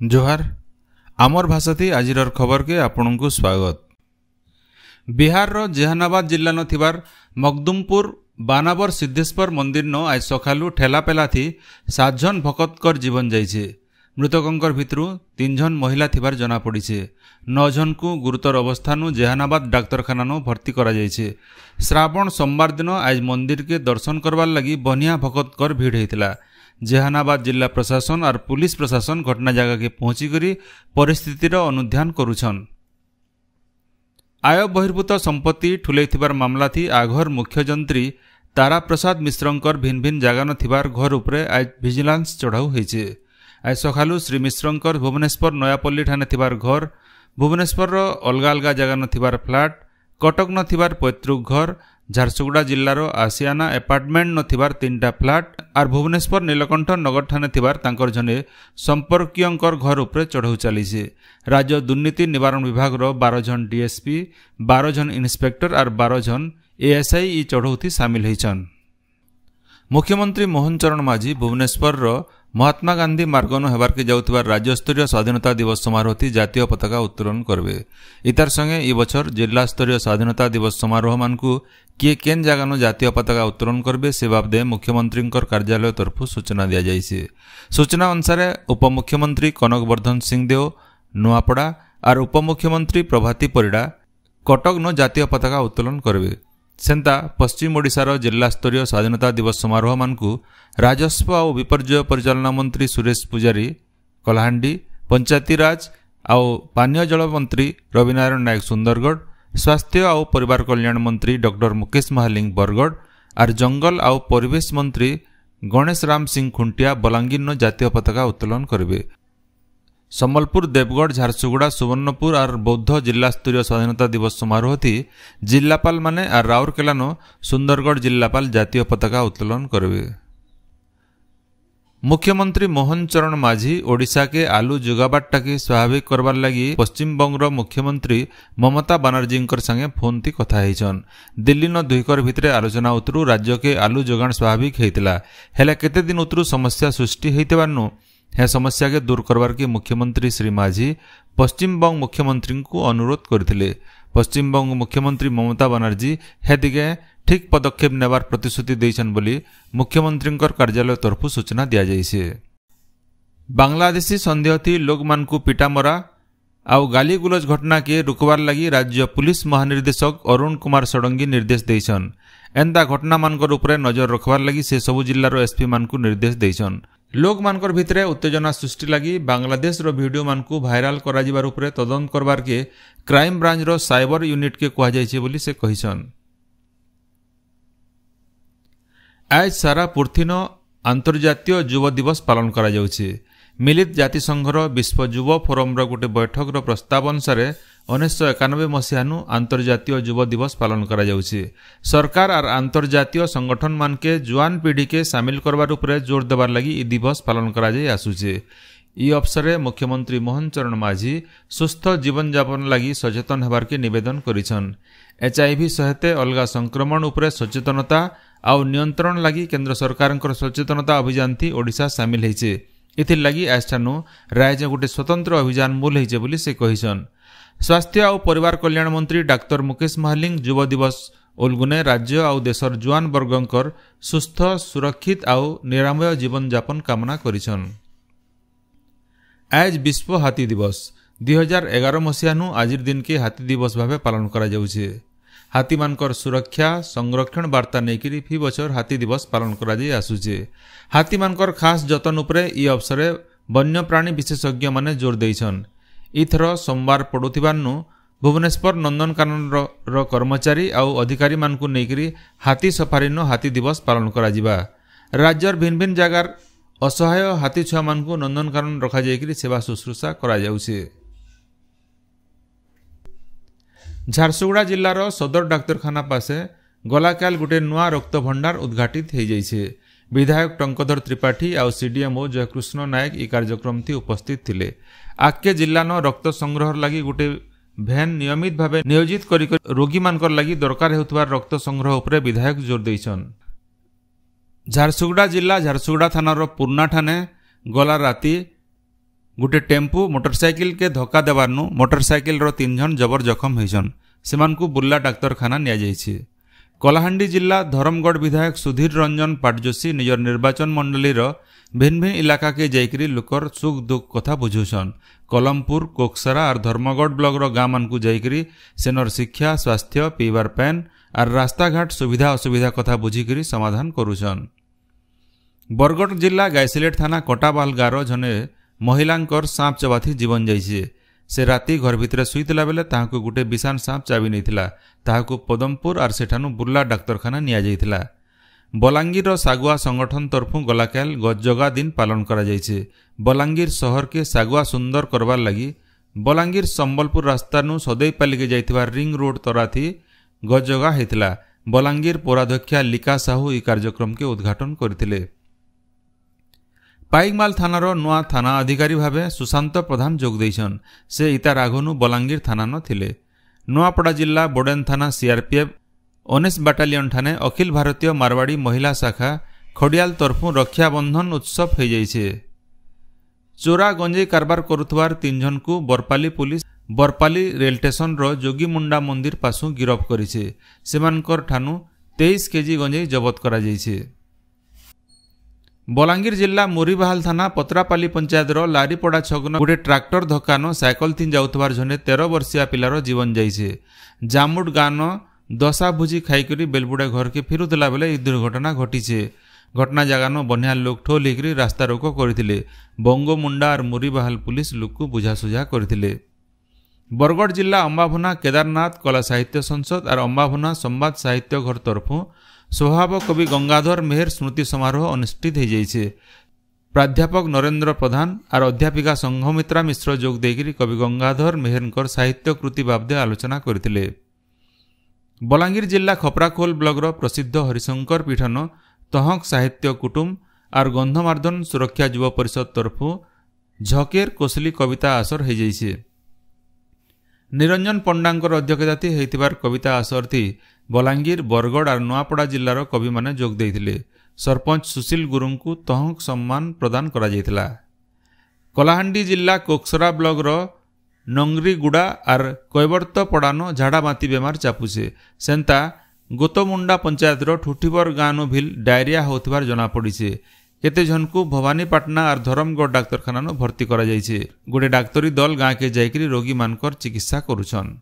जोहार आमर भाषाथी आजिर खबर के आपण को स्वागत। बिहार रो जेहानाबाद जिल्ला न थिबार मखदुमपुर बानावर सिद्धेश्वर मंदिर न आज सकालू ठेलापेला थी 7 जन भकतकर जीवन जाइछे। मृतकंकर भितरु 3 जन महिला थिबार जना पड़ीछे। 9 जन को गुरुतर अवस्था नु जेहानाबाद डाक्तरखाना नु भर्ती करा जाइछे। श्रावण सोमवार दिन आज मंदिर के दर्शन करवार लगी बनिया भकतकर भीड़ हेतिला। जेहानाबाद जिला प्रशासन और पुलिस प्रशासन घटना जगह के पहुंची करी परिस्थितिर अनुध्यान करुछन। आय बहिर्भूत संपत्ति ठुलैथिबार मामला थी आघर मुख्य जंत्री तारा प्रसाद मिश्रंकर भिन्न भिन्न जगह न थिबार घर उपरे आज विजिलेंस चढ़ाऊ होइछे। आज सकालू श्री मिश्रंकर भुवनेश्वर नयापल्ली ठाने थिबार घर, भुवनेश्वर अलग अलग जगह न थिबार फ्लैट, कटक न थिबार पैतृक घर, झारसुगुड़ा जिल्लार आसियाना एपार्टमेंट न थिबार 3टा फ्लैट और भुवनेश्वर नीलकंठ नगर ठाने थिबार तांकर जने संपर्कीयंकर घर उपरे चढ़ाऊ चलीছে। राज्य दुर्नीति निवारण विभाग रो 12 जन डीएसपी, 12 जन इन्स्पेक्टर और 12 जन एएसआई ई चढ़ौती सामिल होइछन। मुख्यमंत्री मोहन चरण माझी भुवनेश्वर रो महात्मा गांधी मार्गन हेबार के जाउथिबार राज्यस्तरीय स्वाधीनता दिवस समारोह थी जातीय पताका उत्तोलन करबे। इतार संगे ई बछर जिला स्तरीय स्वाधीनता दिवस समारोह मानकु किए केन जगह जातीय पताका उत्तोलन करबे से बाबदे मुख्यमंत्री कार्यालय तरफ सूचना दिया जाइछे। सूचना अनुसार उपमुख्यमंत्री कनक वर्धन सिंहदेव नुआपड़ा और उपमुख्यमंत्री प्रभाती परिड़ा कटक न जातीय पताका उत्तोलन करबे। सेंता पश्चिम ओडिशार जिला स्तरीय स्वाधीनता दिवस समारोह मानकु राजस्व और विपर्यय परिचालना मंत्री सुरेश पुजारी कलाहांडी, पंचायती राज और पानीय जल मंत्री रविनारायण नायक सुंदरगढ़, स्वास्थ्य और परिवार कल्याण मंत्री डॉक्टर मुकेश महालिंग बरगढ़ और जंगल और परिवेश मंत्री गणेश राम सिंह खुंटिया बलांगीर न जातीय पताका उत्तोलन करेंगे। सम्बलपुर, देवगढ़, झारसुगुड़ा, सुवर्णपुर और बौद्ध जिला स्तरीय स्वाधीनता दिवस समारोह थी जिलापाल माने और राउरकेला न सुंदरगढ़ जिलापाल जातीय पताका उत्तोलन करेंगे। मुख्यमंत्री मोहन चरण माझी ओडिशा के आलू जोगाबाटा के स्वाभाविक करवार लगी पश्चिम बंग मुख्यमंत्री ममता बनर्जी संगे फोन थी कथा होइछन। दिल्ली न दुईकर भितरे आलोचना उतरू राज्य के आलू जोगाण स्वाभाविक होइतिला, हेले केते दिन उतरू समस्या सृष्टि होइतिबारनु हे समस्या के दूर करवार की मुख्यमंत्री श्री माझी पश्चिम बंग मुख्यमंत्री को अनुरोध करथिले। पश्चिम बंग मुख्यमंत्री ममता बनर्जी हे दिगे ठीक पदक्षेप नेबार प्रतिश्रुति दैछन बोली मुख्यमंत्री कार्यालय तरफ सूचना दिया जाइछे। बांग्लादेशी संदेह थी लोक मानकु पिटामरा आउ गाली गुलज घटना के रुकवार लगी राज्य पुलिस महानिर्देशक अरुण कुमार षडंगी निर्देश दैछन। एंता घटना मानकर उपरे नजर रखवार लगी से सबु जिल्लार एसपी मानकु निर्देश दैछन। लोक मानकर भितरे उत्तेजना सृष्टि लगी बांग्लादेश रो वीडियो मानकु भाइराल करा जिबार उपरे तदंत करबार के क्राइम ब्रांच रो साइबर यूनिट के कहा जाइछे बोली से कहिछन। आज सारा पृथ्वीन अंतर्जातीय युव दिवस पालन करा जाउछे। मिलित जातिसंघर विश्व युव फोरम रो गोटे बैठक रो प्रस्ताव अनुसार 1991 मसीहानु अंतर्जातीय युव दिवस पालन करा जाउछे। सरकार और अंतर्जातीय संगठन मान के जुआन पीढ़ी के सामिल करबार उपरे जोर देबार लगी ई दिवस पालन करा जाय आसुछे। ई अवसरे मुख्यमंत्री मोहन चरण माझी सुस्थ जीवन यापन लगी सचेतन हेबार के निवेदन करिछन। HIV सहित अलग संक्रमण उपरे सचेतनता आउ नियंत्रण लगी केंद्र सरकार सचेतनता अभियान थी ओडिशा सामिल होइछे। इथिर लगी आजठानु राज्य गोटे स्वतंत्र अभियान मूल होइछे बोली से कहिछन। स्वास्थ्य और परिवार कल्याण मंत्री डाक्टर मुकेश महालिंग युव दिवस उलगुने राज्य और देशर जुआन वर्गंकर सुस्थ सुरक्षित और निरामय जीवन यापन कामना करिछन। आज विश्व हाथी दिवस 2011 मसीहानु आजिर दिन के हाथी दिवस भावे पालन करा जाउछे। हाथी मानकर सुरक्षा संरक्षण वार्ता नेकिरी फी बछर हाथी दिवस पालन करा जाय आसुछे। हाथी मानकर खास जतन उपरे ई अवसरे वन्य प्राणी विशेषज्ञ माने जोर दैछन। इथर सोमवार पड़ुथिबारनु भुवनेश्वर नंदनकानन रो कर्मचारी और अधिकारी मानकु नेकिरी हाथी सफारी न हाथी दिवस पालन करा जिबा। राज्यर भिन्न भिन्न जगार असहाय हाथी छुआ मानकु नंदनकानन रखा जायकिरी सेवा शुश्रूषा करा जाउछे। झारसुगुड़ा जिल्लार सदर डाक्तरखाना पासे गलाकाल गोटे नुआ रक्त भंडार उद्घाटित हो जाइछे। विधायक टंकधर त्रिपाठी और सीडीएमओ जयकृष्ण नायक ई कार्यक्रम थी उपस्थित थिले। आके जिल्ला न रक्त संग्रह लगी गोटे भैन नियमित भावे नियोजित करी रोगी मानकर लगी दरकार हेउथबार रक्त संग्रह उपरे विधायक जोर दैछन। झारसुगुड़ा जिल्ला झारसुगुड़ा थानार पुरना ठाने गला राती गोटे टेम्पू मोटरसाइकिल के धक्का देवारनु मोटरसाइकिल रो 3 जन जबर जखम होइछन। सेमानकु बुर्ला डाक्तरखाना निया जाइछि। कलाहांडी जिला धरमगढ़ विधायक सुधीर रंजन पाटजोशी निजर निर्वाचन मंडली रो भिन्न भिन्न इलाका के जाइकरी लोकर सुख दुख कथा बुझुछन। कलमपुर कोकसरा और धर्मगढ़ ब्लॉक रो गाँव मानकु जाइकरी सेनर शिक्षा स्वास्थ्य पीवार पैन और रास्ता घाट सुविधा असुविधा कथा बुझिकरी समाधान करुछन। बरगढ़ जिला गायसिलेट थाना कटाबाल गाँव जने महिलांकर सांप चबाथी जीवन जाइछे। से राति घर भितर शुईला बेले ताहाकु गुटे विषाण सांप चाबी नैथिला। ताहाकु पदमपुर और सेठानु बुर्ला डाक्तरखाना निया जाइथिला। बलांगीर सागुआ संगठन तरफु गलाकाल गजजगा दिन पालन करा जाइछे। बलांगीर शहर के सागुआ सुंदर करवार लगी बलांगीर संबलपुर रास्तानु सदैपाली के जाइथिबा रिंग रोड तराथी गजजगा हेतिला। बलांगीर पौराध्यक्षा लिका साहू ई कार्यक्रम के उद्घाटन करथिले। पाइकमाल थानार नुआ थाना अधिकारी भावे सुशांत प्रधान जोग देइछन। से इतार आगनु बलांगीर थाना न थिले। नुआपड़ा जिला बोडेन थाना सीआरपीएफ 19 बाटालियन ठाने अखिल भारतीय मारवाड़ी महिला शाखा खडियाल तरफु रक्षाबंधन उत्सव हो जाइछे। चोरा गंजेई कारबार करुथवार 3 जन को Barpali police Barpali rail station रो जोगीमुंडा मंदिर पासु गिरफ करिछे। सेमानकर ठानु 23 केजी गंजेई जबत करा जाइछे। बलांगीर जिला मुरीबाहाल थाना पत्रापाली पंचायत लारीपड़ा छगन गोटे ट्राक्टर धक्कान साइकल थी जाउथवार जने 13 वर्षीय पिलार जीवन जाइछे। जामुड गान दशा भुजी खाईकरी बेलबुड़ा घर के फिरुला बेले यह दुर्घटना घटीछे। घटना जगान बनिया लोक ठोल होकर रास्ता रोको करथिले। बंगोमुंडा और मुरीबाहाल पुलिस लोक को बुझासुझा करथिले। बरगढ़ जिला अंबाभुना केदारनाथ कला साहित्य संसद और अंबाभुना संवाद साहित्य घर तरफु स्वभाव कवि गंगाधर मेहर स्मृति समारोह अनुष्ठित हो जाइछे। प्राध्यापक नरेंद्र प्रधान और अध्यापिका संघमित्रा मिश्र जोग देकरी कवि गंगाधर मेहरकर साहित्य कृति बाबदे आलोचना करथिले। बलांगीर जिला खपराखोल ब्लॉक प्रसिद्ध हरिशंकर पीठन तहक साहित्य कुटुंब और गंधमार्दन सुरक्षा युव परिषद तरफु झकेर कोसली कविता आसर हो जाइछे। निरंजन पंडांकर अध्यक्षताती होइतिबार कविता आसर थी बलांगीर बरगढ़ और नुआपड़ा जिलार कवि माने जोग देइथिले। सरपंच सुशील गुरुं को तहक सम्मान प्रदान करा जाइथिला। कलाहांडी जिला कोकसरा ब्लॉक नंगरीगुड़ा और कैवर्त पड़ानो झाड़ा बाती बेमार चापुचे। सेंता गोतमुंडा पंचायत ठुठीबर गाँव भिल डायरिया होथिबार जना पड़ीचे। केते जन को भवानीपाटना और धरमगढ़ डाक्तरखाना भर्ती करा जाइछे। गोटे डाक्तरी दल गाँ के जाइकरी रोगी मानकर चिकित्सा करुछन।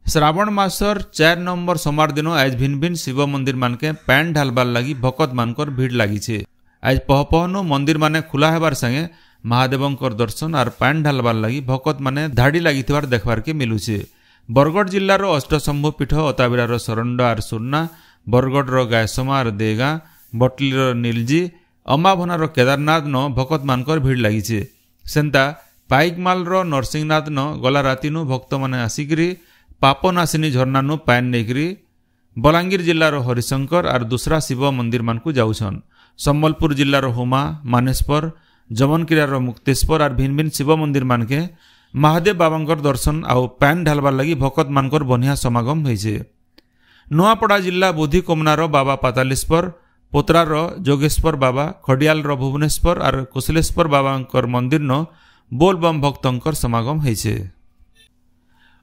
श्रावण मासर 4 नवंबर सोमवार दिन आज भिन्न भिन्न शिव मंदिर मानके पैन ढालबार लगी भकत मानकर भीड़ लागिछे। आज पहपहनु मंदिर माने खुला हेबार संगे महादेवंकर दर्शन और पैन ढालबार लगी भकत माने धाड़ी लागिथिबार देखबार के मिलुछे। बरगढ़ जिल्लार अष्टशंभु पीठ अताबिरार सरंडा और सुरना बरगढ़ गायसमा और देगा बटलीर नीलजी अंबाभनार केदारनाथ न भकत मानकर भीड़ लागिछे। सेंता पाइकमाल नरसिंहनाथ न गला रातिनु भक्त माने आसिकरी पापनाशिनी झरनानु पैन नेकरी बलांगीर जिलार हरिशंकर और दूसरा शिव मंदिर मानकु जाउछन। संबलपुर जिलार हुमा मानेश्वर जमनकिरार मुक्तेश्वर और भिन्न भिन्न शिव मंदिर मानके महादेव बाबांकर दर्शन आउ पैन ढालबार लगी भकत मानकर बनिया समागम होइछे। नुआपड़ा जिला बुद्धि कोमनार बाबा पातालेश्वर पोतरार जोगेश्वर बाबा खडियाल भुवनेश्वर और कुशलेश्वर बाबांकर मंदिर न बोलबम भक्तंकर समागम होइछे।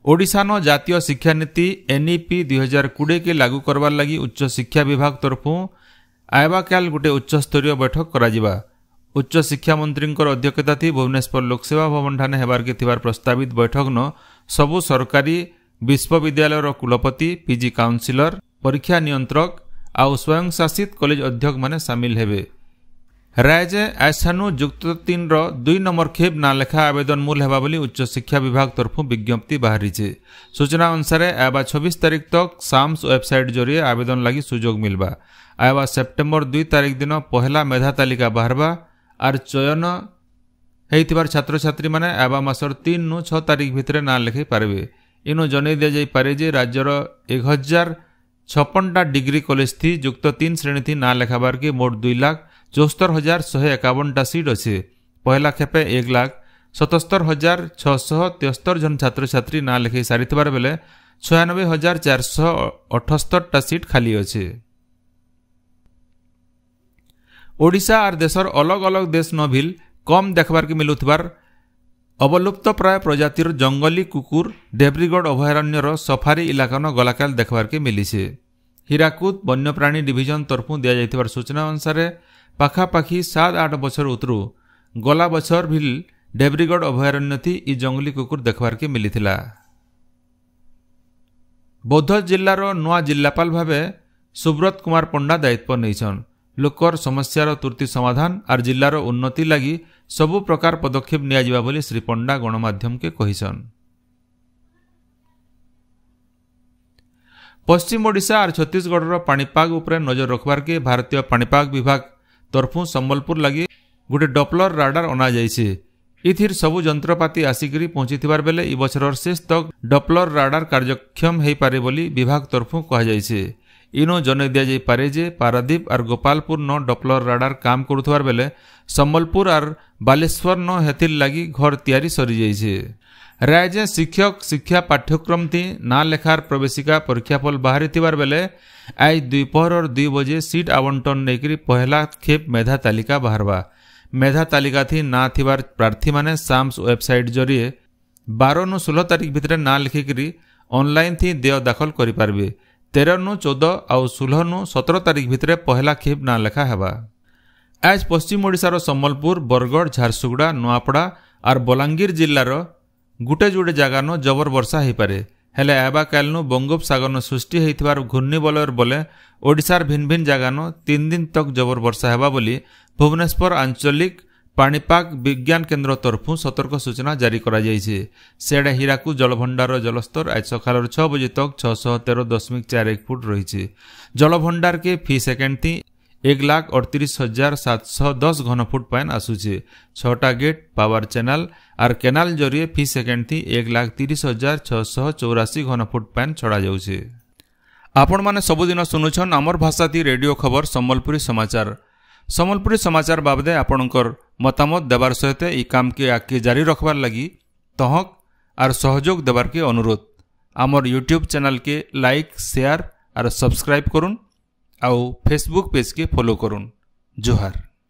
ओडिशानो जातीय शिक्षा नीति एनईपी 2020 के लागू करवार लगी उच्च शिक्षा विभाग तरफु आयबाकाल गोटे उच्च स्तरीय बैठक कराजिबा। उच्च शिक्षा मंत्री अध्यक्षता थी भुवनेश्वर लोकसेवा भवन ठाने हेबार के थिबार प्रस्तावित बैठक न सबु सरकारी विश्वविद्यालय कुलपति पीजी काउंसिलर परीक्षा नियंत्रक आउ स्वयं शासित कॉलेज अध्यक्ष माने शामिल हेबे। रायजे आसानु युक्त 3 2 नंबर खेप ना लेखा आवेदन मूल हेबा बोली उच्च शिक्षा विभाग तरफु विज्ञप्ति बाहरीचे। सूचना अनुसार आबा 26 तारीख तक साम्स वेबसाइट जरिए आवेदन लगी सुजोग मिलबा। आबा सेप्टेम्बर 2 तारीख दिन पहला मेधा तालिका बाहरबा और चयन हेइतिबार छात्र छात्री माने आबा मासर 3 नु 6 तारीख भितरे ना लेखै पारबे। इनो जनै दिया जाई पारे जे राज्यर 1056टा डिग्री कॉलेज थी युक्त 3 श्रेणी थी ना लेखाबार के मोट 2,74,151टा सीट अच्छे। पहला खेपे 1,77,673 जन छात्र छात्री ना लेखै सारिथिबार बेले 96,478टा सीट खाली अच्छे। ओडिशा और देशर अलग अलग देश न भिल कम देखबार के मिलुथिबार अवलुप्त प्राय प्रजातिर जंगली कुकुर देब्रीगढ़ अभयारण्यर सफारी इलाकान गलाकाल देखबार के मिली। हीराकुद वन्यप्राणी डिविजन तरफु दिया जाइथिबार सूचना अनुसार पाखापाखी 7-8 बछर उतरू गला बछर भी देब्रीगढ़ अभयारण्य थी इ जंगली कुकुर देखबार के मिलिथिला। बौद्ध जिल्लार नुआ जिल्लापाल भावे सुब्रत कुमार पंडा दायित्व नैछन। लोकर समस्यार तुर्ती समाधान और जिल्लार उन्नति लगी सबु प्रकार पदक्षेप नियाजिबा बोली श्री पंडा गणमाध्यम के कहिसन। पश्चिम ओडिशा और छत्तीसगढ़ पाणीपाग उपरे नजर रखबार के भारतीय पाणीपाग विभाग तरफु संबलपुर लगी गोटे डॉपलर राडार अना जाइछे। इथिर सबु जंत्रपाति आसिकरी पहुंचीथिबार बेले इ बछरर शेष तक डॉपलर राडार कार्यक्षम हेई पारे बोली विभाग तरफु कहा जाइछे। इनो जन दिया जाई पारे जे पारादीप और गोपालपुर न डॉपलर राडार काम करुथबार बेले संबलपुर और बालेश्वर न हेथिर लगी घर तैयारी सरी जाइछे। राज्य शिक्षक शिक्षा पाठ्यक्रम थी ना लेखार प्रवेशिका परीक्षाफल बाहरी थिबार बेले आज दोपहर 2 बजे सीट आवंटन नेकरी पहला खेप मेधा तालिका बाहरवा। मेधा तालिका थी ना थिबार प्रार्थी माने साम्स वेबसाइट जरिए 12-16 तारीख भितर ना लिखिकी ऑनलाइन थी देय दाखल करि पारबे। 13-14 और 16-17 तारीख भितर पहला खेप ना लेखा हेबा। आज पश्चिम ओडिशार संबलपुर बरगढ़ झारसुगुड़ा नुआपड़ा और बलांगीर जिल्लार गुटे जुड़े जगान जबर वर्षा हो पारे। हेले एबा कालनु बंगोपसागर सृष्टि होइथिबार घूर्णिबलयर बोले ओडिशार भिन्न भिन्न जगान 3 दिन तक जबर वर्षा हेबा बोली भुवनेश्वर आंचलिक पाणीपाग विज्ञान केन्द्र तरफु सतर्क सूचना जारी करा जाइछे। सेडे हीराकुद जलभंडार जलस्तर आज सकाल 6 बजे तक 613.41 फुट रही। जलभंडार के फी सेकेंड थी 1,38,710 घनफुट पाइन आसुचे। 6टा गेट पावर चैनल और केनाल जरिए फी सेकेंड थी 1,30,684 घनफुट पाइन छड़ा जाउछे। आपण माने सबुदिन सुनुछन आमर भाषा थी रेडियो खबर संबलपुरी समाचार। संबलपुरी समाचार बाबदे आपणकर मतामत देवार सहित ई काम के आगे जारी रखबार लगी तहक और सहयोग देवार के अनुरोध। आमर यूट्यूब चैनल के लाइक शेयर और सब्सक्राइब करुन आउ फेसबुक पेज के फॉलो करुन। जोहार।